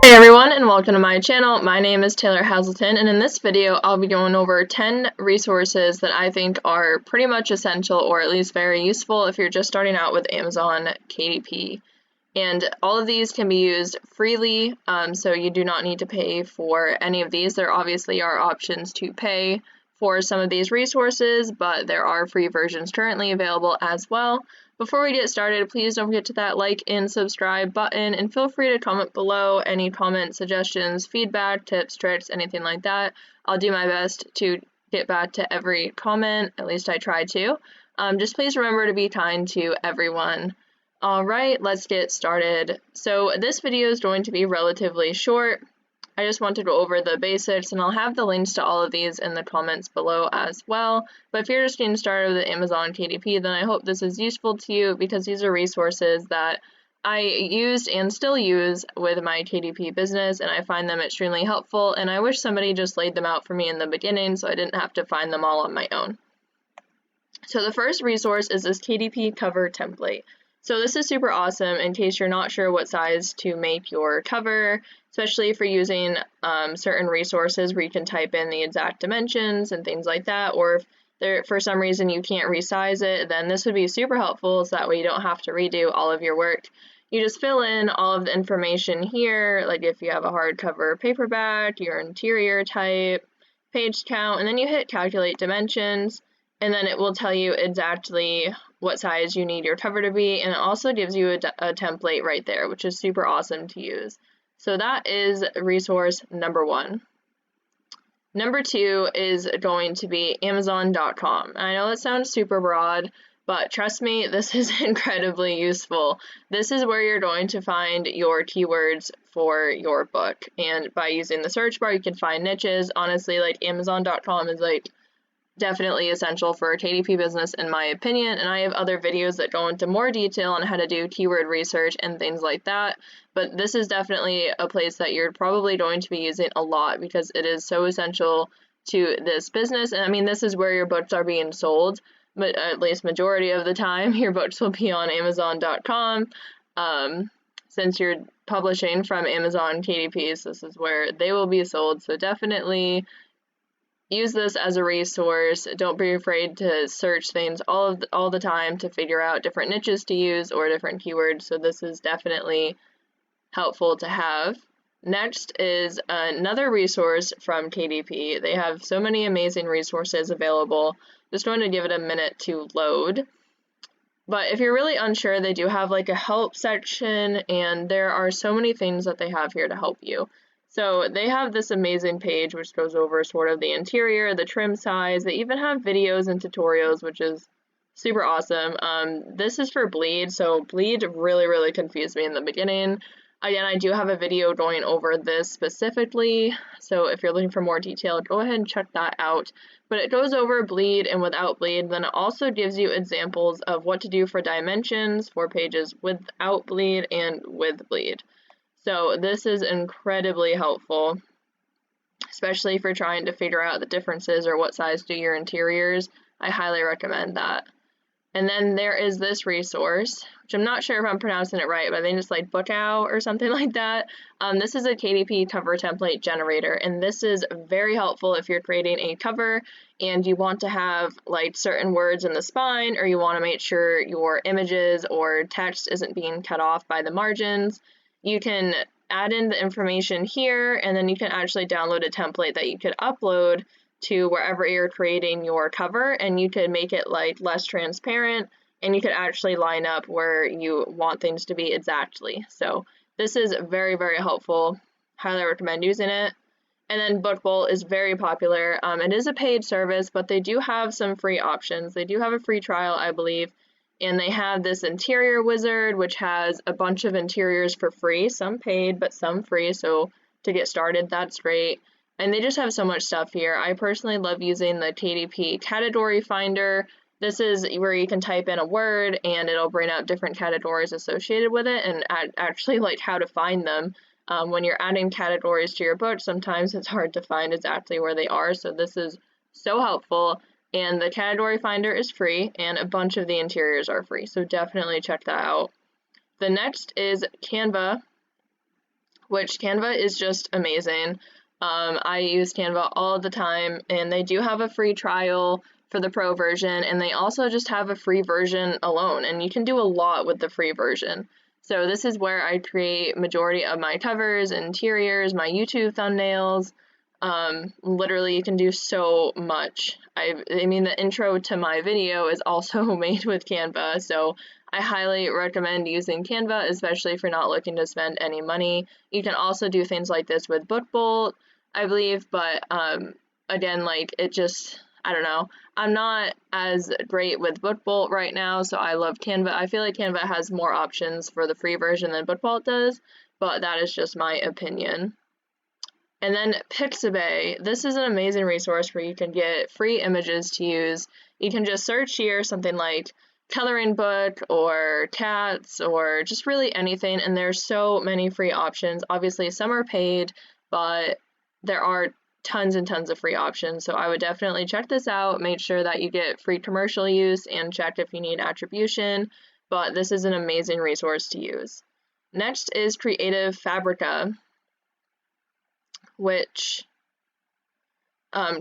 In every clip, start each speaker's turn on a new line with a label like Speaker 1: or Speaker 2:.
Speaker 1: Hey everyone, and welcome to my channel. My name is Taylor Hazelton, and in this video I'll be going over 10 resources that I think are pretty much essential, or at least very useful if you're just starting out with Amazon KDP. And all of these can be used freely, so you do not need to pay for any of these. There obviously are options to pay for some of these resources, but there are free versions currently available as well. Before we get started, please don't forget to that like and subscribe button, and feel free to comment below any comments, suggestions, feedback, tips, tricks, anything like that. I'll do my best to get back to every comment, at least I try to. Just please remember to be kind to everyone. Alright, let's get started. So this video is going to be relatively short. I just want to go over the basics, and I'll have the links to all of these in the comments below as well. But if you're just getting started with Amazon KDP, then I hope this is useful to you, because these are resources that I used and still use with my KDP business, and I find them extremely helpful, and I wish somebody just laid them out for me in the beginning so I didn't have to find them all on my own. So the first resource is this KDP cover template. So this is super awesome in case you're not sure what size to make your cover, especially if you're using certain resources where you can type in the exact dimensions and things like that, or if there, for some reason you can't resize it, then this would be super helpful, so that way you don't have to redo all of your work. You just fill in all of the information here, like if you have a hardcover paperback, your interior type, page count, and then you hit calculate dimensions, and then it will tell you exactly what size you need your cover to be, and it also gives you a template right there, which is super awesome to use. So that is resource number one. Number two is going to be Amazon.com. I know that sounds super broad, but trust me, this is incredibly useful. This is where you're going to find your keywords for your book, and by using the search bar you can find niches. Honestly, like Amazon.com is like definitely essential for a KDP business in my opinion, and I have other videos that go into more detail on how to do keyword research and things like that, but this is definitely a place that you're probably going to be using a lot because it is so essential to this business. And I mean, this is where your books are being sold, but at least majority of the time your books will be on Amazon.com. Since you're publishing from Amazon KDPs, this is where they will be sold, so definitely use this as a resource. Don't be afraid to search things all the time to figure out different niches to use or different keywords, so this is definitely helpful to have. Next is another resource from KDP. They have so many amazing resources available. Just going to give it a minute to load. But if you're really unsure, they do have like a help section, and there are so many things that they have here to help you. So they have this amazing page which goes over sort of the interior, the trim size. They even have videos and tutorials, which is super awesome. This is for bleed, so bleed really confused me in the beginning. Again, I do have a video going over this specifically, so if you're looking for more detail, go ahead and check that out. But it goes over bleed and without bleed, then it also gives you examples of what to do for dimensions for pages without bleed and with bleed. So this is incredibly helpful, especially if you're trying to figure out the differences or what size do your interiors. I highly recommend that. And then there is this resource, which I'm not sure if I'm pronouncing it right, but I think it's like Bookout or something like that. This is a KDP cover template generator, and this is very helpful if you're creating a cover and you want to have like certain words in the spine, or you want to make sure your images or text isn't being cut off by the margins. You can add in the information here, and then you can actually download a template that you could upload to wherever you're creating your cover, and you could make it like less transparent, and you could actually line up where you want things to be exactly. So this is very helpful. Highly recommend using it. And then Bookbolt is very popular. It is a paid service, but they do have some free options. They do have a free trial, I believe. And they have this interior wizard, which has a bunch of interiors for free, some paid, but some free. So to get started, that's great. And they just have so much stuff here. I personally love using the KDP category finder. This is where you can type in a word and it'll bring up different categories associated with it, and actually like how to find them. When you're adding categories to your book, sometimes it's hard to find exactly where they are. So this is so helpful. And the category finder is free, and a bunch of the interiors are free, so definitely check that out. The next is Canva, which Canva is just amazing. I use Canva all the time, and they do have a free trial for the pro version, and they also just have a free version alone, and you can do a lot with the free version. So this is where I create majority of my covers, interiors, my YouTube thumbnails. Literally you can do so much. I mean, the intro to my video is also made with Canva, so I highly recommend using Canva, especially if you're not looking to spend any money. You can also do things like this with Bookbolt, I believe, but again, like, it just, I don't know. I'm not as great with Bookbolt right now, so I love Canva. I feel like Canva has more options for the free version than Bookbolt does, but that is just my opinion. And then Pixabay, this is an amazing resource where you can get free images to use. You can just search here something like coloring book or cats or just really anything, and there's so many free options. Obviously some are paid, but there are tons and tons of free options, so I would definitely check this out. Make sure that you get free commercial use and check if you need attribution, but this is an amazing resource to use. Next is Creative Fabrica, which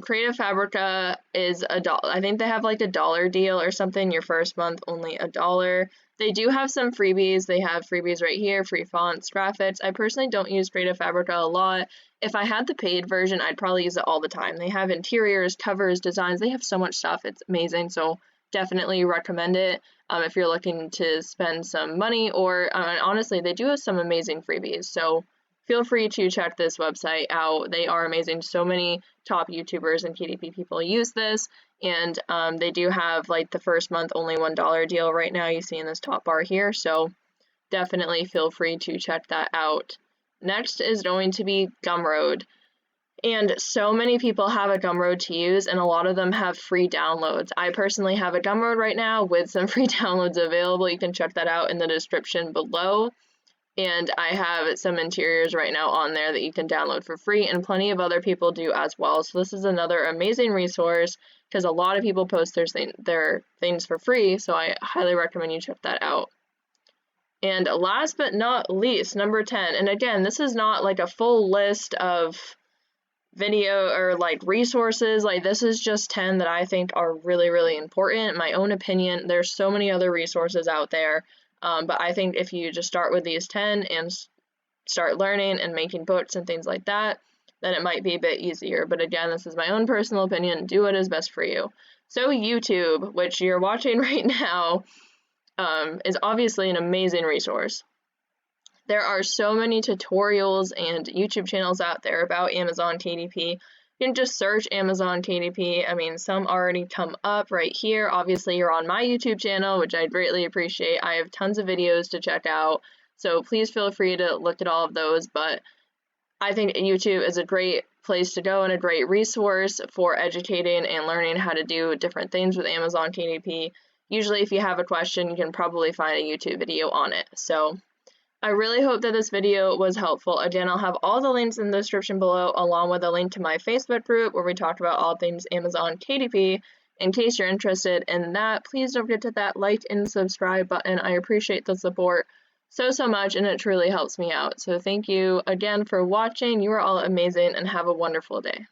Speaker 1: Creative Fabrica is $1. I think they have like $1 deal or something. Your first month only $1. They do have some freebies. They have freebies right here, free fonts, graphics. I personally don't use Creative Fabrica a lot. If I had the paid version, I'd probably use it all the time. They have interiors, covers, designs. They have so much stuff. It's amazing. So definitely recommend it if you're looking to spend some money, or honestly, they do have some amazing freebies. So feel free to check this website out. They are amazing. So many top YouTubers and KDP people use this, and they do have like the first month only $1 deal right now. You see in this top bar here, so definitely feel free to check that out. Next is going to be Gumroad, and so many people have a Gumroad to use, and a lot of them have free downloads. I personally have a Gumroad right now with some free downloads available. You can check that out in the description below. And I have some interiors right now on there that you can download for free, and plenty of other people do as well. So this is another amazing resource because a lot of people post their things for free, so I highly recommend you check that out. And last but not least, number 10, and again, this is not like a full list of video or like resources, like this is just 10 that I think are really, really important. In my own opinion, there's so many other resources out there. But I think if you just start with these 10 and start learning and making books and things like that, then it might be a bit easier. But again, this is my own personal opinion. Do what is best for you. So YouTube, which you're watching right now, is obviously an amazing resource. There are so many tutorials and YouTube channels out there about Amazon KDP. You can just search Amazon KDP. I mean, some already come up right here. Obviously, you're on my YouTube channel, which I greatly appreciate. I have tons of videos to check out, so please feel free to look at all of those. But I think YouTube is a great place to go and a great resource for educating and learning how to do different things with Amazon KDP. Usually, if you have a question, you can probably find a YouTube video on it. So I really hope that this video was helpful. Again, I'll have all the links in the description below, along with a link to my Facebook group where we talked about all things Amazon KDP. In case you're interested in that, please don't forget to hit that like and subscribe button. I appreciate the support so much, and it truly helps me out. So thank you again for watching. You are all amazing, and have a wonderful day.